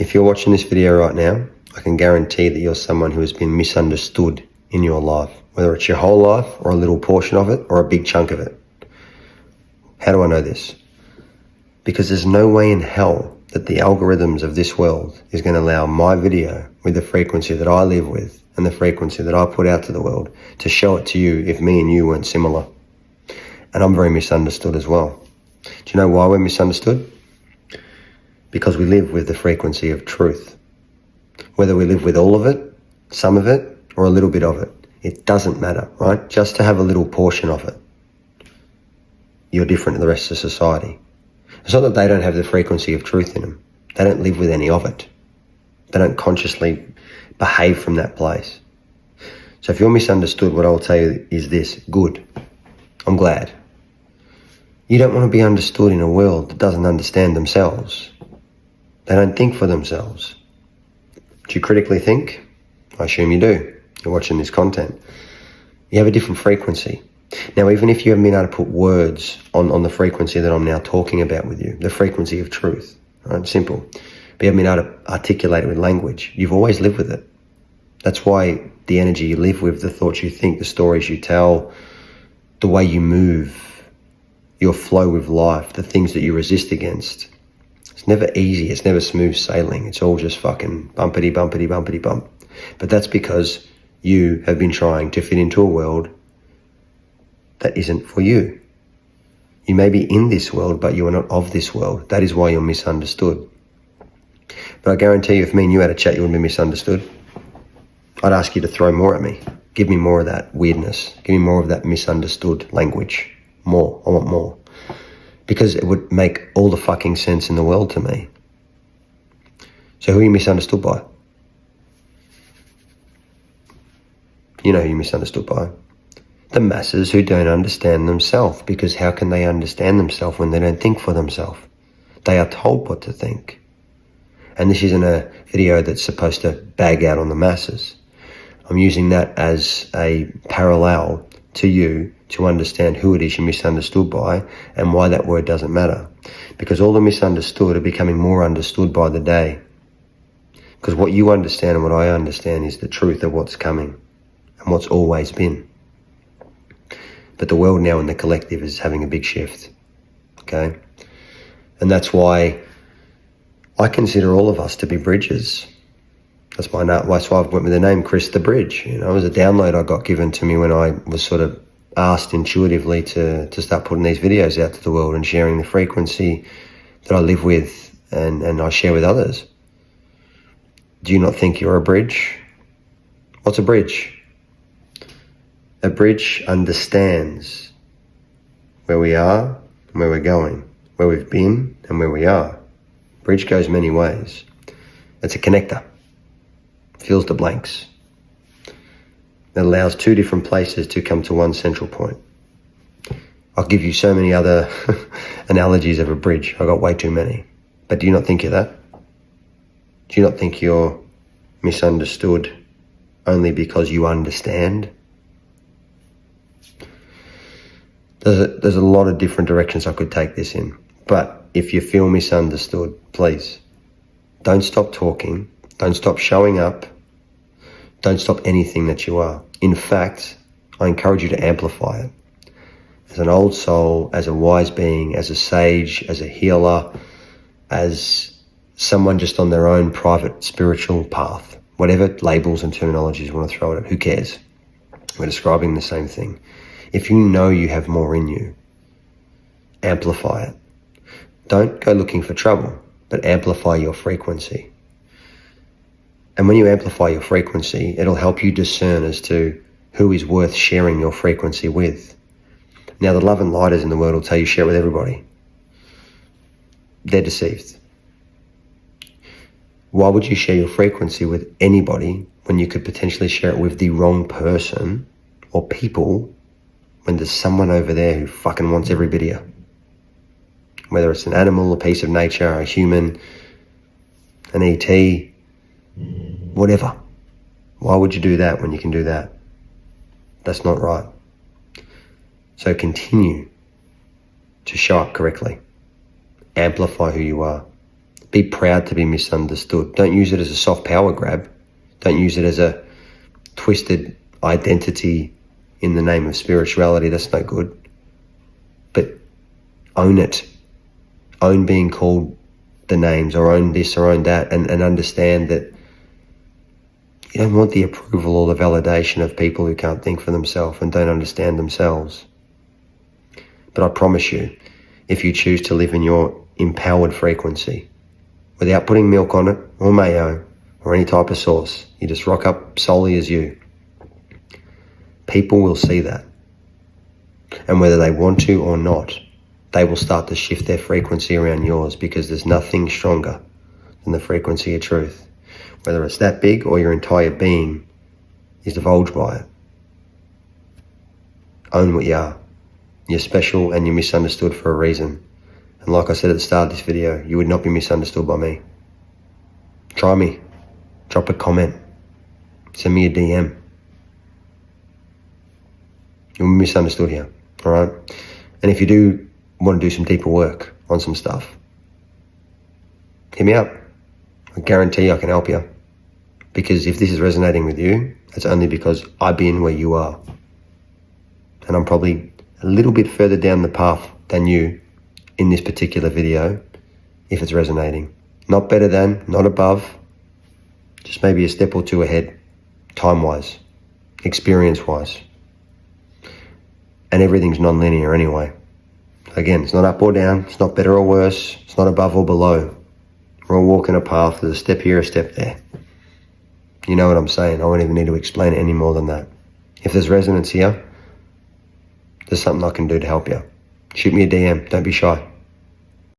If you're watching this video right now, I can guarantee that you're someone who has been misunderstood in your life, whether it's your whole life or a little portion of it or a big chunk of it. How do I know this? Because there's no way in hell that the algorithms of this world is going to allow my video with the frequency that I live with and the frequency that I put out to the world to show it to you if me and you weren't similar. And I'm very misunderstood as well. Do you know why we're misunderstood? Because we live with the frequency of truth. Whether we live with all of it, some of it, or a little bit of it, it doesn't matter, right? Just to have a little portion of it, you're different to the rest of society. It's not that they don't have the frequency of truth in them. They don't live with any of it. They don't consciously behave from that place. So if you're misunderstood, what I'll tell you is this: good. I'm glad. You don't want to be understood in a world that doesn't understand themselves. They don't think for themselves. Do you critically think? I assume you do. You're watching this content. You have a different frequency. Now, even if you haven't been able to put words on the frequency that I'm now talking about with you, the frequency of truth, right? Simple. But you haven't been able to articulate it with language. You've always lived with it. That's why the energy you live with, the thoughts you think, the stories you tell, the way you move, your flow with life, the things that you resist against. It's never easy. It's never smooth sailing. It's all just fucking bumpity, bumpity, bumpity, bump. But that's because you have been trying to fit into a world that isn't for you. You may be in this world, but you are not of this world. That is why you're misunderstood. But I guarantee you, if me and you had a chat, you wouldn't be misunderstood. I'd ask you to throw more at me. Give me more of that weirdness. Give me more of that misunderstood language. More. I want more. Because it would make all the fucking sense in the world to me. So who are you misunderstood by? You know who you're misunderstood by. The masses who don't understand themselves. Because how can they understand themselves when they don't think for themselves? They are told what to think. And this isn't a video that's supposed to bag out on the masses. I'm using that as a parallel to you to understand who it is you're misunderstood by and why that word doesn't matter. Because all the misunderstood are becoming more understood by the day. Because what you understand and what I understand is the truth of what's coming and what's always been. But the world now in the collective is having a big shift. Okay? And that's why I consider all of us to be bridges. That's why I've went with the name Chris the Bridge. You know, it was a download I got given to me when I was sort of asked intuitively to start putting these videos out to the world and sharing the frequency that I live with and I share with others. Do you not think you're a bridge? What's a bridge? A bridge understands where we are and where we're going, where we've been and where we are. Bridge goes many ways. It's a connector. Fills the blanks. That allows two different places to come to one central point. I'll give you so many other analogies of a bridge. I've got way too many. But do you not think you're that? Do you not think you're misunderstood only because you understand? There's a lot of different directions I could take this in. But if you feel misunderstood, please, don't stop talking. Don't stop showing up. Don't stop anything that you are. In fact, I encourage you to amplify it. As an old soul, as a wise being, as a sage, as a healer, as someone just on their own private spiritual path, whatever labels and terminologies you want to throw at it, who cares? We're describing the same thing. If you know you have more in you, amplify it. Don't go looking for trouble, but amplify your frequency. And when you amplify your frequency, it'll help you discern as to who is worth sharing your frequency with. Now, the love and lighters in the world will tell you share it with everybody. They're deceived. Why would you share your frequency with anybody when you could potentially share it with the wrong person or people when there's someone over there who fucking wants every bit of you? Whether it's an animal, a piece of nature, a human, an ET, whatever. Why would you do that when you can do that? That's not right. So continue to show up correctly. Amplify who you are. Be proud to be misunderstood. Don't use it as a soft power grab. Don't use it as a twisted identity in the name of spirituality. That's no good. But own it. Own being called the names, or own this or own that, and understand that you don't want the approval or the validation of people who can't think for themselves and don't understand themselves. But I promise you, if you choose to live in your empowered frequency, without putting milk on it, or mayo, or any type of sauce, you just rock up solely as you, people will see that. And whether they want to or not, they will start to shift their frequency around yours, because there's nothing stronger than the frequency of truth. Whether it's that big or your entire being is divulged by it. Own what you are. You're special and you're misunderstood for a reason. And like I said at the start of this video, you would not be misunderstood by me. Try me. Drop a comment. Send me a DM. You'll be misunderstood here, all right? And if you do want to do some deeper work on some stuff, hit me up. I guarantee I can help you. Because if this is resonating with you, it's only because I've been where you are. And I'm probably a little bit further down the path than you in this particular video, if it's resonating. Not better than, not above, just maybe a step or two ahead, time-wise, experience-wise. And everything's non-linear anyway. Again, it's not up or down, it's not better or worse, it's not above or below. We're all walking a path, there's a step here, a step there. You know what I'm saying? I won't even need to explain it any more than that. If there's resonance here, there's something I can do to help you. Shoot me a DM, don't be shy.